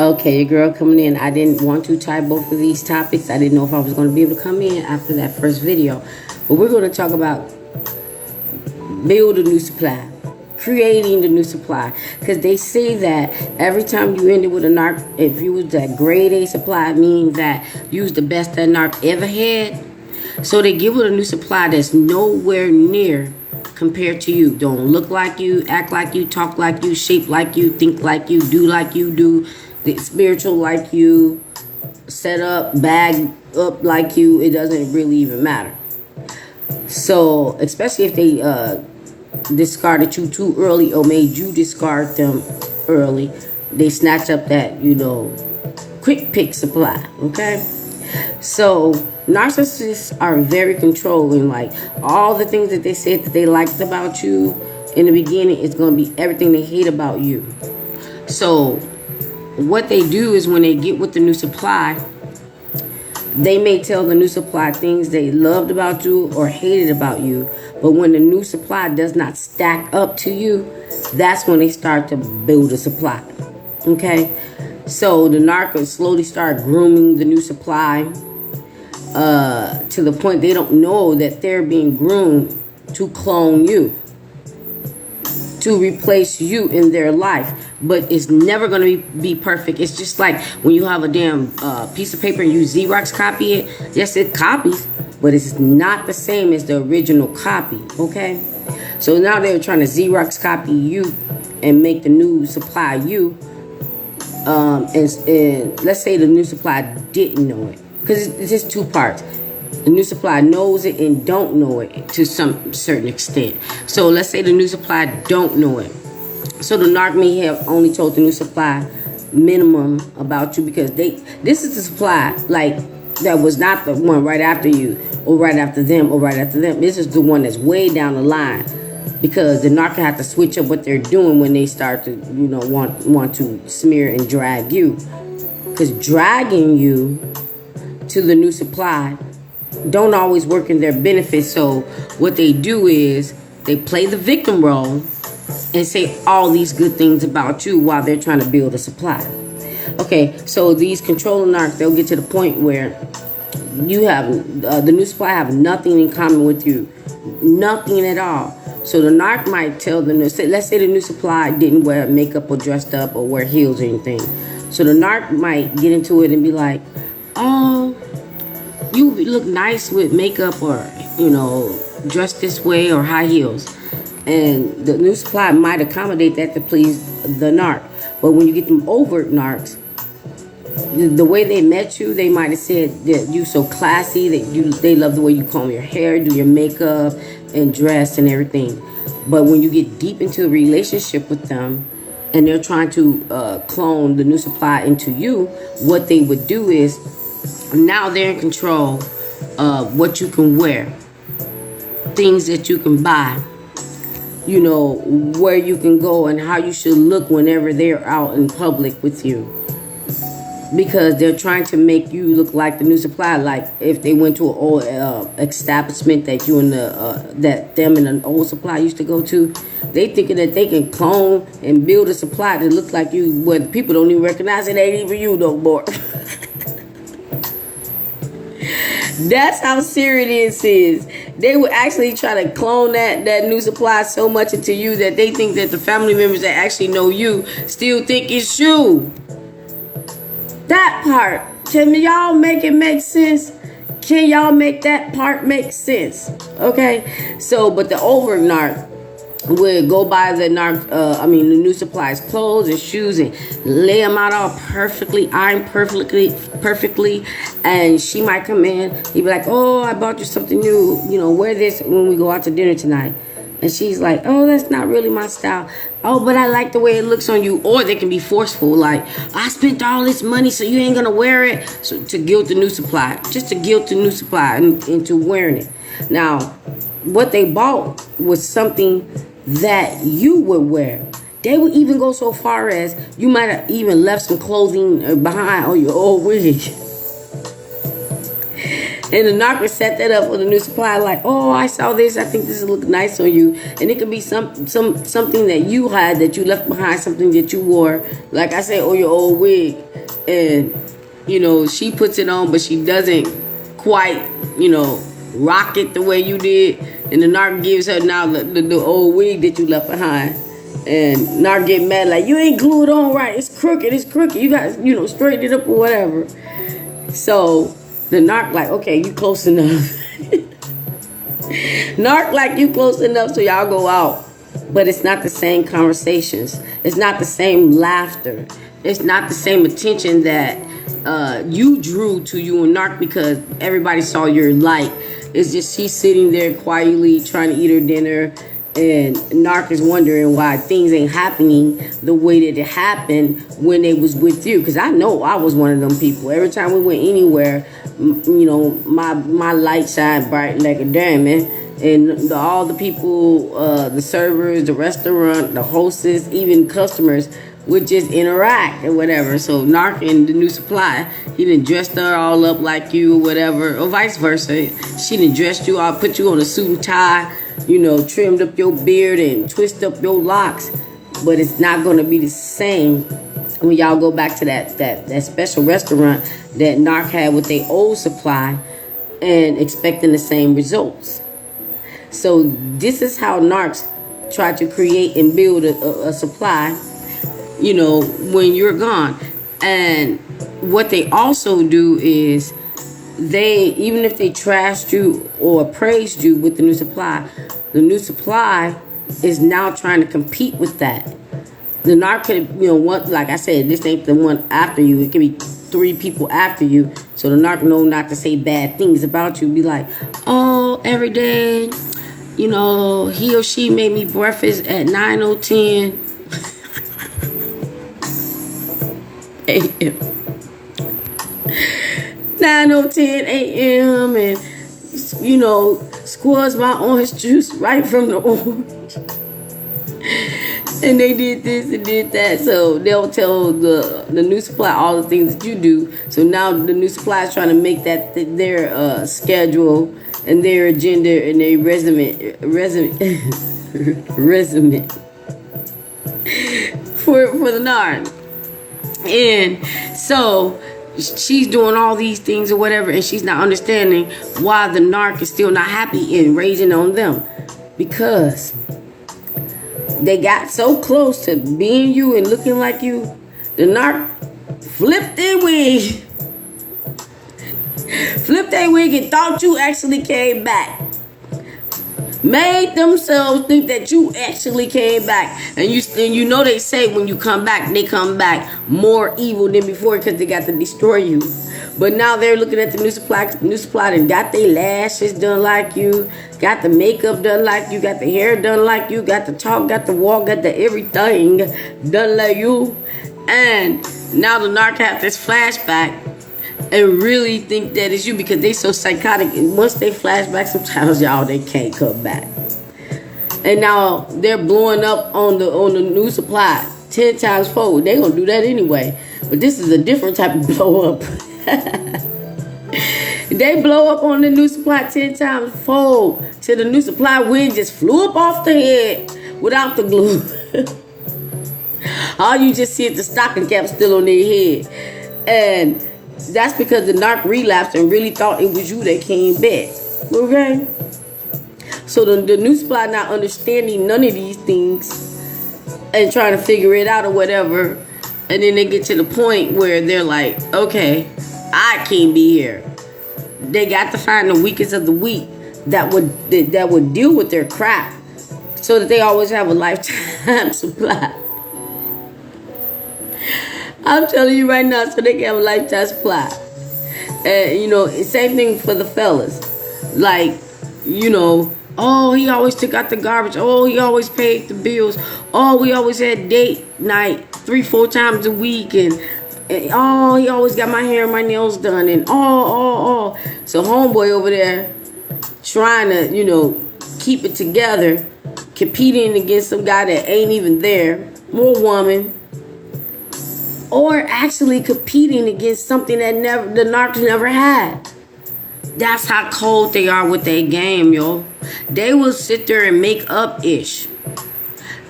Okay, your girl coming in. I didn't want to tie both of these topics. I didn't know if I was going to be able to come in after that first video. But we're going to talk about build a new supply, creating the new supply. Because they say that every time you end it with a narc, if you was that grade A supply, meaning that you was the best that narc ever had. So they give it a new supply that's nowhere near compared to you. Don't look like you, act like you, talk like you, shape like you, think like you do, the spiritual like you, set up, bag up like you. It doesn't really even matter. So, especially if they discarded you too early or made you discard them early, they snatch up that, quick pick supply, okay? So, narcissists are very controlling. Like, all the things that they said that they liked about you in the beginning is going to be everything they hate about you. So, what they do is when they get with the new supply, they may tell the new supply things they loved about you or hated about you. But when the new supply does not stack up to you, that's when they start to build a supply. Okay? So the narcos slowly start grooming the new supply to the point they don't know that they're being groomed to clone you, to replace you in their life. But it's never going to be perfect. It's just like when you have a damn piece of paper and you Xerox copy it. Yes, it copies, but it's not the same as the original copy, okay? So now they're trying to Xerox copy you and make the new supply you. And let's say the new supply didn't know it. Because it's just two parts. The new supply knows it and don't know it to some certain extent. So let's say the new supply don't know it. So the narc may have only told the new supply minimum about you because this is the supply like that was not the one right after you or right after them or right after them. This is the one that's way down the line because the narc have to switch up what they're doing when they start to want to smear and drag you, because dragging you to the new supply don't always work in their benefit. So what they do is they play the victim role and say all these good things about you while they're trying to build a supply. Okay, so these controlling narcs, they'll get to the point where you have the new supply have nothing in common with you, nothing at all. So the narc might tell the let's say the new supply didn't wear makeup or dressed up or wear heels or anything. So the narc might get into it and be like, "Oh, you look nice with makeup or dressed this way or high heels." And the new supply might accommodate that to please the narc. But when you get them overt narcs, the way they met you, they might have said that you so classy, that they love the way you comb your hair, do your makeup, and dress and everything. But when you get deep into a relationship with them, and they're trying to clone the new supply into you, what they would do is now they're in control of what you can wear, things that you can buy, where you can go and how you should look whenever they're out in public with you. Because they're trying to make you look like the new supply. Like if they went to an old establishment that you and that them and an old supply used to go to, they thinking that they can clone and build a supply that looks like you, where people don't even recognize it ain't even you no more. That's how serious it is. They would actually try to clone that new supply so much into you that they think that the family members that actually know you still think it's you. That part, can y'all make it make sense? Can y'all make that part make sense? Okay, so but the over narc would go by the the new supplies, clothes and shoes, and lay them out all perfectly, ironed perfectly. And she might come in, he'd be like, "Oh, I bought you something new. Wear this when we go out to dinner tonight." And she's like, "Oh, that's not really my style. Oh, but I like the way it looks on you." Or they can be forceful, like, "I spent all this money, so you ain't gonna wear it." So to guilt the new supply, just to guilt the new supply into wearing it. Now, what they bought was something that you would wear. They would even go so far as you might have even left some clothing behind on your old wig. And the narc would set that up for the new supply, like, oh, I saw this, I think this will look nice on you. And it could be something that you had, that you left behind, something that you wore, like I said, or your old wig. And, you know, she puts it on, but she doesn't quite, you know, rock it the way you did. And the narc gives her now the old wig that you left behind. And narc get mad, like, you ain't glued on right, it's crooked. You got, you know, straighten it up or whatever. So the narc like, okay, you close enough. Narc like, you close enough, so y'all go out. But it's not the same conversations. It's not the same laughter. It's not the same attention that you drew to you and narc, because everybody saw your light. It's just she's sitting there quietly trying to eat her dinner, and narc is wondering why things ain't happening the way that it happened when they was with you. Because I know I was one of them people. Every time we went anywhere, you know, my light shined bright like a diamond. And all the people, the servers, the restaurant, the hostess, even customers would just interact and whatever. So narc and the new supply, he done dressed her all up like you or whatever, or vice versa. She done dressed you all, put you on a suit and tie, you know, trimmed up your beard and twist up your locks. But it's not going to be the same when y'all go back to that special restaurant that narc had with their old supply and expecting the same results. So this is how narcs try to create and build a supply, you know, when you're gone. And what they also do is, they, even if they trashed you or praised you with the new supply is now trying to compete with that. The narc could, you know, one, like I said, this ain't the one after you. It could be 3 people after you. So the narc know not to say bad things about you. Be like, oh, every day, you know, he or she made me breakfast at 9 or 10 a.m. 9 or 10 a.m. and, you know, squeeze my orange juice right from the orange. And they did this and did that. So they'll tell the new supply all the things that you do. So now the new supply is trying to make that their schedule and their agenda and their resume for the narc. And so she's doing all these things or whatever, and she's not understanding why the narc is still not happy and raging on them, because they got so close to being you and looking like you. The narc flipped their wig and thought you actually came back. Made themselves think that you actually came back. And you know they say when you come back, they come back more evil than before, because they got to destroy you. But now they're looking at the new supply. New supply and got their lashes done like you, got the makeup done like you, got the hair done like you, got the talk, got the walk, got the everything done like you. And now the narc have this flashback and really think that it's you, because they so psychotic. And once they flash back, sometimes y'all, they can't come back. And now they're blowing up on the new supply 10 times forward. They're gonna do that anyway. But this is a different type of blow up. They blow up on the new supply 10 times fold till the new supply wig just flew up off the head without the glue. All you just see is the stocking cap still on their head. And that's because the narc relapsed and really thought it was you that came back. Okay? So the new supply not understanding none of these things and trying to figure it out or whatever. And then they get to the point where they're like, okay, I can't be here. They got to find the weakest of the weak that would deal with their crap, so that they always have a lifetime supply. I'm telling you right now, so they can have a lifetime supply. And, you know, same thing for the fellas. Like, you know, oh, he always took out the garbage. Oh, he always paid the bills. Oh, we always had date night 3-4 times a week. And oh, he always got my hair and my nails done. And oh. So homeboy over there trying to, you know, keep it together, competing against some guy that ain't even there, more woman. Or actually competing against something that the narc never had. That's how cold they are with their game, yo. They will sit there and make up ish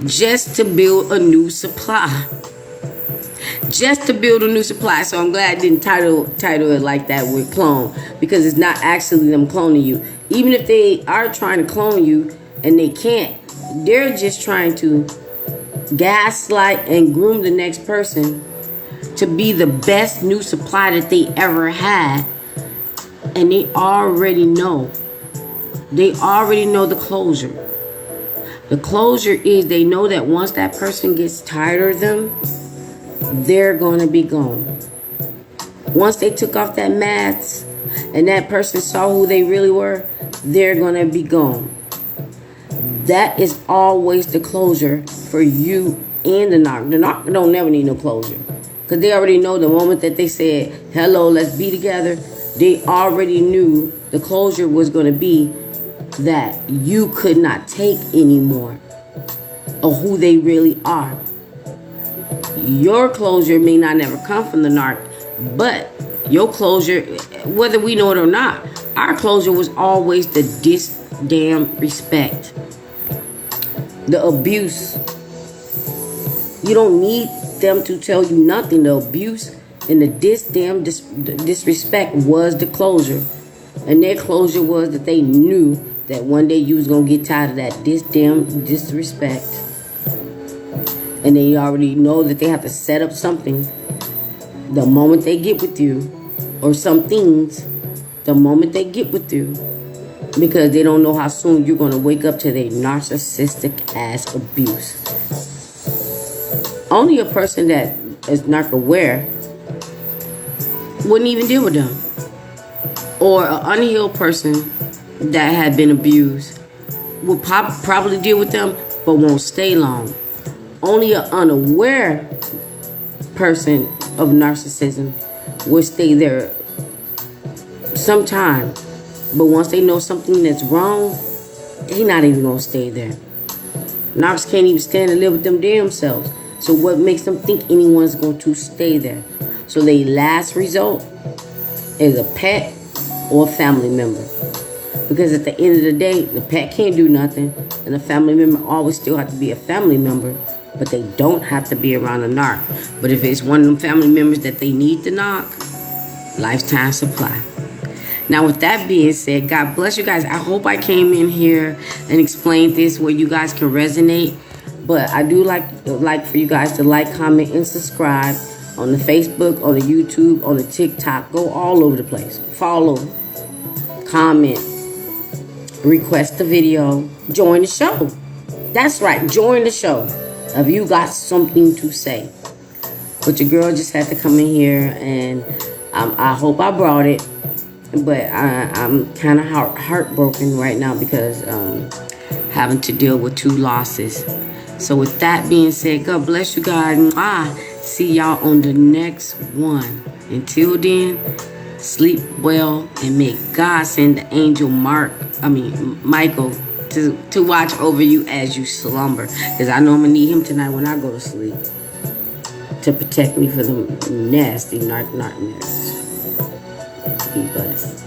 just to build a new supply. Just to build a new supply. So I'm glad I didn't title it like that with clone, because it's not actually them cloning you. Even if they are trying to clone you and they can't, they're just trying to gaslight and groom the next person to be the best new supply that they ever had. And they already know. They already know the closure. The closure is they know that once that person gets tired of them, they're going to be gone. Once they took off that mask and that person saw who they really were, they're going to be gone. That is always the closure for you and the knock. The knock don't never need no closure, because they already know the moment that they said, hello, let's be together, they already knew the closure was going to be that you could not take anymore of who they really are. Your closure may not never come from the narc, but your closure, whether we know it or not, our closure was always the damn respect. The abuse. You don't need them to tell you nothing. The abuse and the damn disrespect was the closure. And their closure was that they knew that one day you was going to get tired of that damn disrespect. And they already know that they have to set up something the moment they get with you. Or some things the moment they get with you. Because they don't know how soon you're going to wake up to their narcissistic ass abuse. Only a person that is not aware wouldn't even deal with them. Or an unhealed person that had been abused would probably deal with them, but won't stay long. Only an unaware person of narcissism will stay there sometime. But once they know something that's wrong, they not even going to stay there. Narcs can't even stand to live with them damn selves. So what makes them think anyone's going to stay there? So their last result is a pet or a family member. Because at the end of the day, the pet can't do nothing. And the family member always still have to be a family member. But they don't have to be around a narc. But if it's one of them family members that they need to knock, lifetime supply. Now, with that being said, God bless you guys. I hope I came in here and explained this where you guys can resonate. But I do like for you guys to like, comment, and subscribe on the Facebook, on the YouTube, on the TikTok. Go all over the place. Follow, comment, request the video, join the show. That's right, join the show if you got something to say. But your girl just had to come in here, and I hope I brought it. But I'm kind of heartbroken right now because having to deal with 2 losses. So with that being said, God bless you guys. See y'all on the next one. Until then, sleep well and may God send the angel Michael to watch over you as you slumber. Because I know I'm going to need him tonight when I go to sleep to protect me from the nasty nightmares. Be blessed.